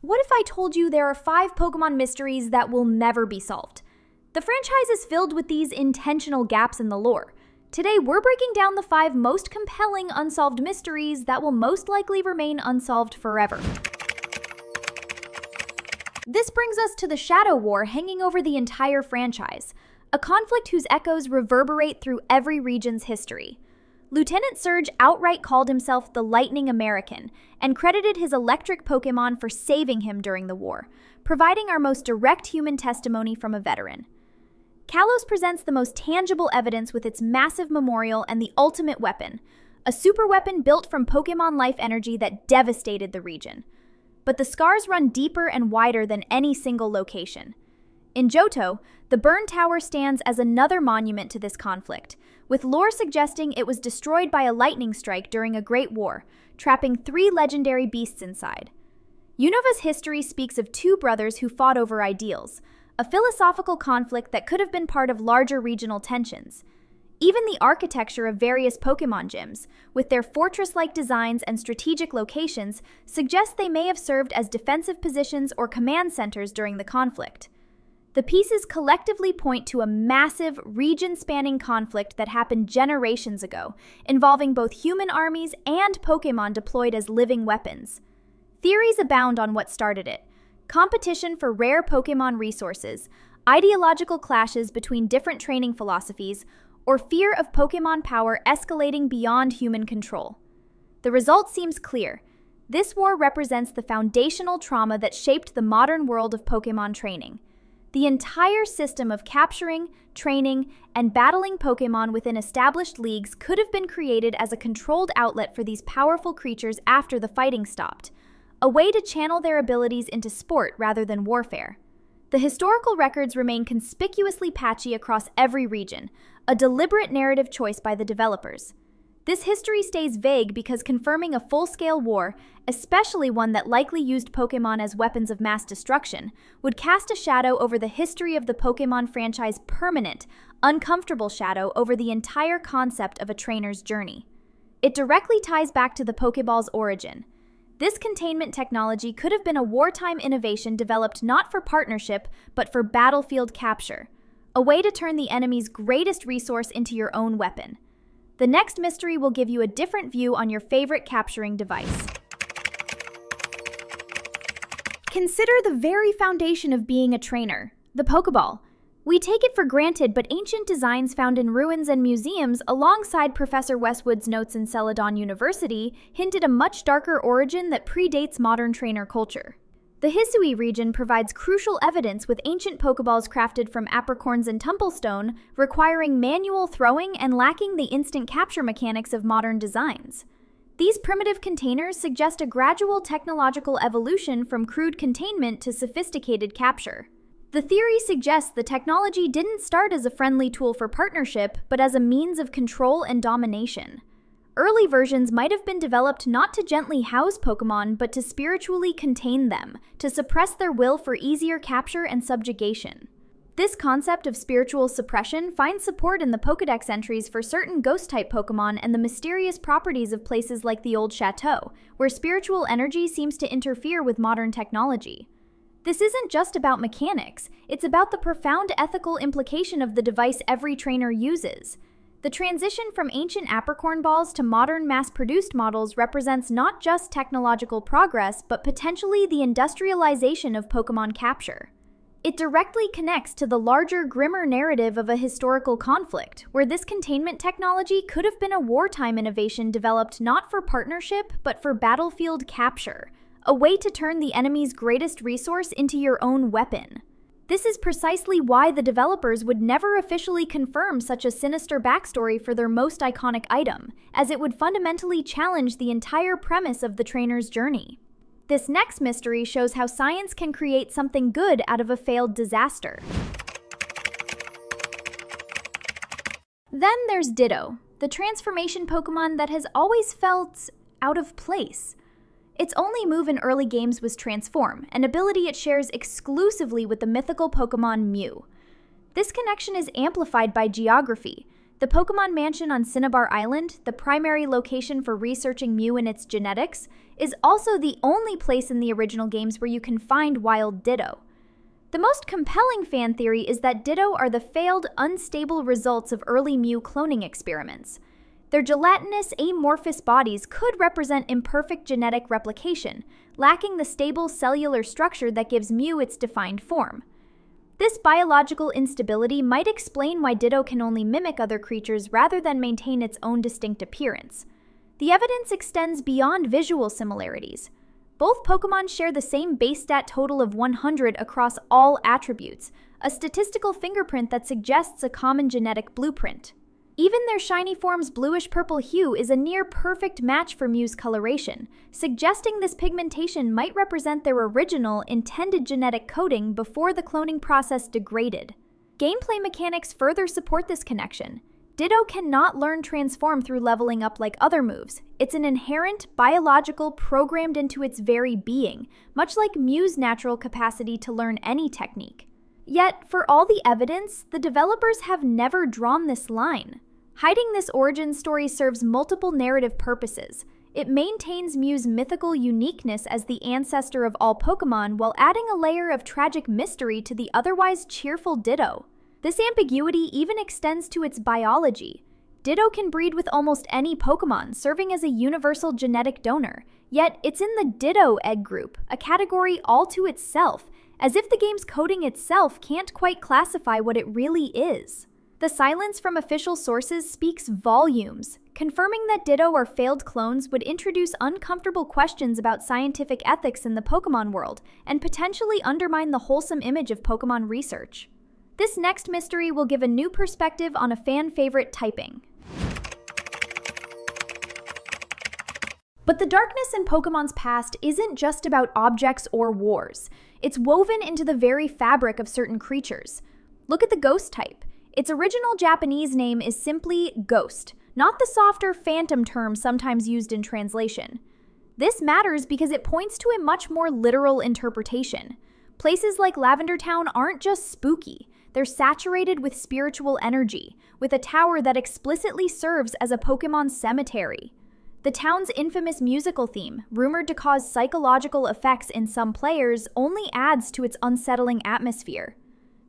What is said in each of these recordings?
What if I told you there are 5 Pokemon mysteries that will never be solved? The franchise is filled with these intentional gaps in the lore. Today, we're breaking down the 5 most compelling unsolved mysteries that will most likely remain unsolved forever. This brings us to the Shadow War hanging over the entire franchise, a conflict whose echoes reverberate through every region's history. Lieutenant Surge outright called himself the Lightning American and credited his electric Pokémon for saving him during the war, providing our most direct human testimony from a veteran. Kalos presents the most tangible evidence with its massive memorial and the ultimate weapon, a super weapon built from Pokémon life energy that devastated the region. But the scars run deeper and wider than any single location. In Johto, the Burn Tower stands as another monument to this conflict, with lore suggesting it was destroyed by a lightning strike during a great war, trapping 3 legendary beasts inside. Unova's history speaks of 2 brothers who fought over ideals, a philosophical conflict that could have been part of larger regional tensions. Even the architecture of various Pokémon gyms, with their fortress-like designs and strategic locations, suggests they may have served as defensive positions or command centers during the conflict. The pieces collectively point to a massive, region-spanning conflict that happened generations ago, involving both human armies and Pokémon deployed as living weapons. Theories abound on what started it: competition for rare Pokémon resources, ideological clashes between different training philosophies, or fear of Pokémon power escalating beyond human control. The result seems clear. This war represents the foundational trauma that shaped the modern world of Pokémon training. The entire system of capturing, training, and battling Pokémon within established leagues could have been created as a controlled outlet for these powerful creatures after the fighting stopped, a way to channel their abilities into sport rather than warfare. The historical records remain conspicuously patchy across every region, a deliberate narrative choice by the developers. This history stays vague because confirming a full-scale war, especially one that likely used Pokémon as weapons of mass destruction, would cast a shadow over the history of the Pokémon franchise, permanent, uncomfortable shadow over the entire concept of a trainer's journey. It directly ties back to the Poké Ball's origin. This containment technology could have been a wartime innovation developed not for partnership, but for battlefield capture, a way to turn the enemy's greatest resource into your own weapon. The next mystery will give you a different view on your favorite capturing device. Consider the very foundation of being a trainer, the Poké Ball. We take it for granted, but ancient designs found in ruins and museums alongside Professor Westwood's notes in Celadon University hint at a much darker origin that predates modern trainer culture. The Hisui region provides crucial evidence, with ancient Pokeballs crafted from apricorns and tumblestone, requiring manual throwing and lacking the instant capture mechanics of modern designs. These primitive containers suggest a gradual technological evolution from crude containment to sophisticated capture. The theory suggests the technology didn't start as a friendly tool for partnership, but as a means of control and domination. Early versions might have been developed not to gently house Pokémon, but to spiritually contain them, to suppress their will for easier capture and subjugation. This concept of spiritual suppression finds support in the Pokédex entries for certain ghost-type Pokémon and the mysterious properties of places like the Old Chateau, where spiritual energy seems to interfere with modern technology. This isn't just about mechanics, it's about the profound ethical implication of the device every trainer uses. The transition from ancient apricorn balls to modern mass-produced models represents not just technological progress, but potentially the industrialization of Pokémon capture. It directly connects to the larger, grimmer narrative of a historical conflict, where this containment technology could have been a wartime innovation developed not for partnership, but for battlefield capture, a way to turn the enemy's greatest resource into your own weapon. This is precisely why the developers would never officially confirm such a sinister backstory for their most iconic item, as it would fundamentally challenge the entire premise of the trainer's journey. This next mystery shows how science can create something good out of a failed disaster. Then there's Ditto, the transformation Pokémon that has always felt out of place. Its only move in early games was Transform, an ability it shares exclusively with the mythical Pokémon Mew. This connection is amplified by geography. The Pokémon Mansion on Cinnabar Island, the primary location for researching Mew and its genetics, is also the only place in the original games where you can find wild Ditto. The most compelling fan theory is that Ditto are the failed, unstable results of early Mew cloning experiments. Their gelatinous, amorphous bodies could represent imperfect genetic replication, lacking the stable cellular structure that gives Mew its defined form. This biological instability might explain why Ditto can only mimic other creatures rather than maintain its own distinct appearance. The evidence extends beyond visual similarities. Both Pokémon share the same base stat total of 100 across all attributes, a statistical fingerprint that suggests a common genetic blueprint. Even their shiny form's bluish-purple hue is a near-perfect match for Mew's coloration, suggesting this pigmentation might represent their original, intended genetic coding before the cloning process degraded. Gameplay mechanics further support this connection. Ditto cannot learn transform through leveling up like other moves. It's an inherent, biological, programmed into its very being, much like Mew's natural capacity to learn any technique. Yet, for all the evidence, the developers have never drawn this line. Hiding this origin story serves multiple narrative purposes. It maintains Mew's mythical uniqueness as the ancestor of all Pokémon while adding a layer of tragic mystery to the otherwise cheerful Ditto. This ambiguity even extends to its biology. Ditto can breed with almost any Pokémon, serving as a universal genetic donor. Yet, it's in the Ditto egg group, a category all to itself, as if the game's coding itself can't quite classify what it really is. The silence from official sources speaks volumes. Confirming that Ditto are failed clones would introduce uncomfortable questions about scientific ethics in the Pokémon world, and potentially undermine the wholesome image of Pokémon research. This next mystery will give a new perspective on a fan-favorite typing. But the darkness in Pokémon's past isn't just about objects or wars. It's woven into the very fabric of certain creatures. Look at the ghost type. Its original Japanese name is simply ghost, not the softer phantom term sometimes used in translation. This matters because it points to a much more literal interpretation. Places like Lavender Town aren't just spooky. They're saturated with spiritual energy, with a tower that explicitly serves as a Pokémon cemetery. The town's infamous musical theme, rumored to cause psychological effects in some players, only adds to its unsettling atmosphere.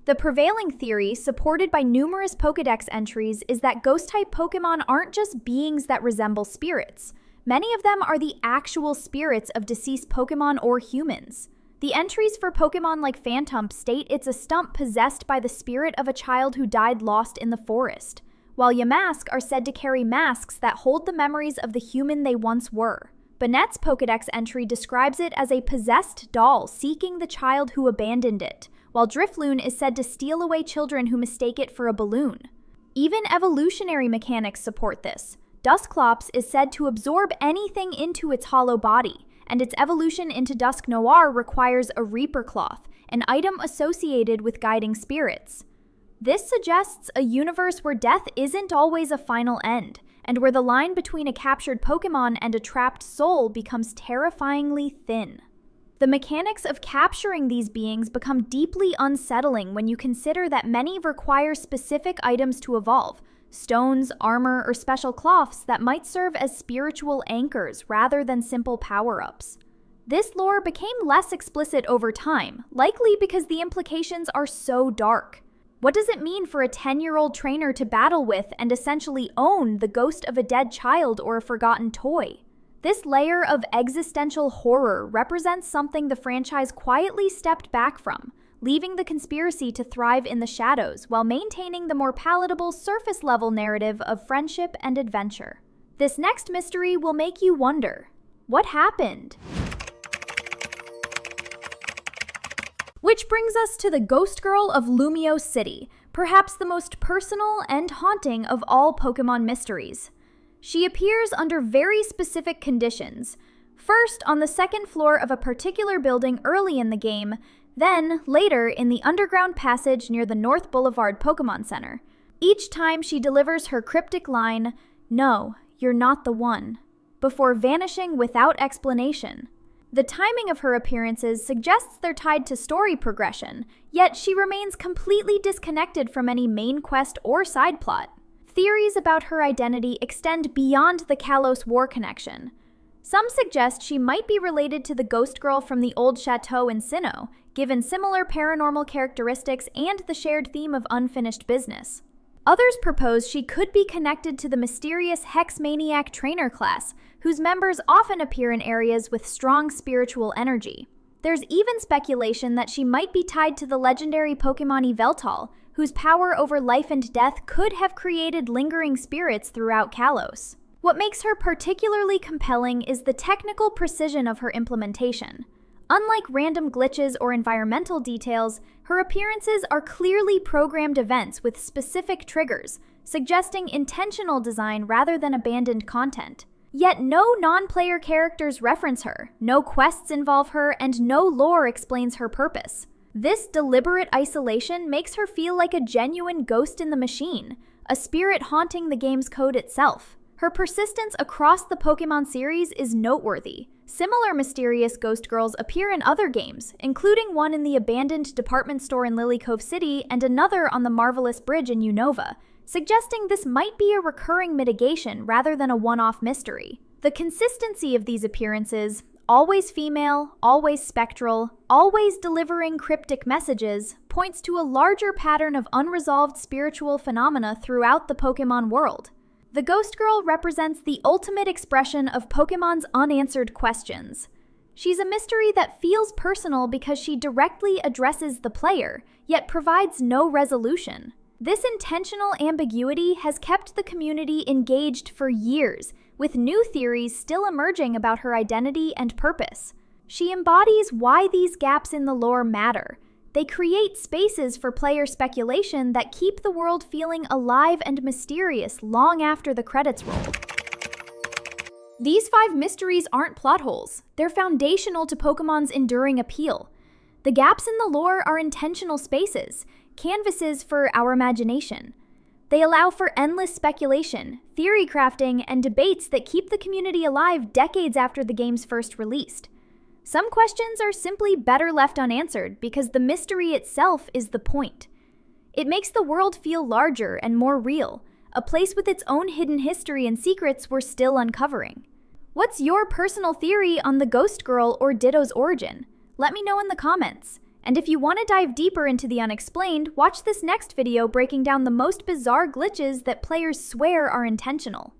The prevailing theory, supported by numerous Pokédex entries, is that Ghost-type Pokémon aren't just beings that resemble spirits. Many of them are the actual spirits of deceased Pokémon or humans. The entries for Pokémon like Phantump state it's a stump possessed by the spirit of a child who died lost in the forest, while Yamask are said to carry masks that hold the memories of the human they once were. Bonnet's Pokédex entry describes it as a possessed doll seeking the child who abandoned it, while Drifloon is said to steal away children who mistake it for a balloon. Even evolutionary mechanics support this. Dusclops is said to absorb anything into its hollow body, and its evolution into Dusk Noir requires a Reaper Cloth, an item associated with guiding spirits. This suggests a universe where death isn't always a final end, and where the line between a captured Pokémon and a trapped soul becomes terrifyingly thin. The mechanics of capturing these beings become deeply unsettling when you consider that many require specific items to evolve, stones, armor, or special cloths that might serve as spiritual anchors rather than simple power-ups. This lore became less explicit over time, likely because the implications are so dark. What does it mean for a 10-year-old trainer to battle with and essentially own the ghost of a dead child or a forgotten toy? This layer of existential horror represents something the franchise quietly stepped back from, leaving the conspiracy to thrive in the shadows while maintaining the more palatable surface-level narrative of friendship and adventure. This next mystery will make you wonder, what happened? Which brings us to the Ghost Girl of Lumiose City, perhaps the most personal and haunting of all Pokémon mysteries. She appears under very specific conditions. First, on the second floor of a particular building early in the game, then, later, in the underground passage near the North Boulevard Pokémon Center. Each time she delivers her cryptic line, "No, you're not the one," before vanishing without explanation. The timing of her appearances suggests they're tied to story progression, yet she remains completely disconnected from any main quest or side plot. Theories about her identity extend beyond the Kalos War connection. Some suggest she might be related to the Ghost Girl from the old chateau in Sinnoh, given similar paranormal characteristics and the shared theme of unfinished business. Others propose she could be connected to the mysterious Hex Maniac trainer class, whose members often appear in areas with strong spiritual energy. There's even speculation that she might be tied to the legendary Pokemon Yveltal, whose power over life and death could have created lingering spirits throughout Kalos. What makes her particularly compelling is the technical precision of her implementation. Unlike random glitches or environmental details, her appearances are clearly programmed events with specific triggers, suggesting intentional design rather than abandoned content. Yet no non-player characters reference her, no quests involve her, and no lore explains her purpose. This deliberate isolation makes her feel like a genuine ghost in the machine, a spirit haunting the game's code itself. Her persistence across the Pokemon series is noteworthy. Similar mysterious ghost girls appear in other games, including one in the abandoned department store in Lily Cove City and another on the Marvelous Bridge in Unova, suggesting this might be a recurring mitigation rather than a one-off mystery. The consistency of these appearances, always female, always spectral, always delivering cryptic messages, points to a larger pattern of unresolved spiritual phenomena throughout the Pokemon world. The Ghost Girl represents the ultimate expression of Pokemon's unanswered questions. She's a mystery that feels personal because she directly addresses the player, yet provides no resolution. This intentional ambiguity has kept the community engaged for years, with new theories still emerging about her identity and purpose. She embodies why these gaps in the lore matter. They create spaces for player speculation that keep the world feeling alive and mysterious long after the credits roll. These 5 mysteries aren't plot holes. They're foundational to Pokemon's enduring appeal. The gaps in the lore are intentional spaces, canvases for our imagination. They allow for endless speculation, theory crafting, and debates that keep the community alive decades after the game's first released. Some questions are simply better left unanswered because the mystery itself is the point. It makes the world feel larger and more real, a place with its own hidden history and secrets we're still uncovering. What's your personal theory on the Ghost Girl or Ditto's origin? Let me know in the comments. And if you want to dive deeper into the unexplained, watch this next video breaking down the most bizarre glitches that players swear are intentional.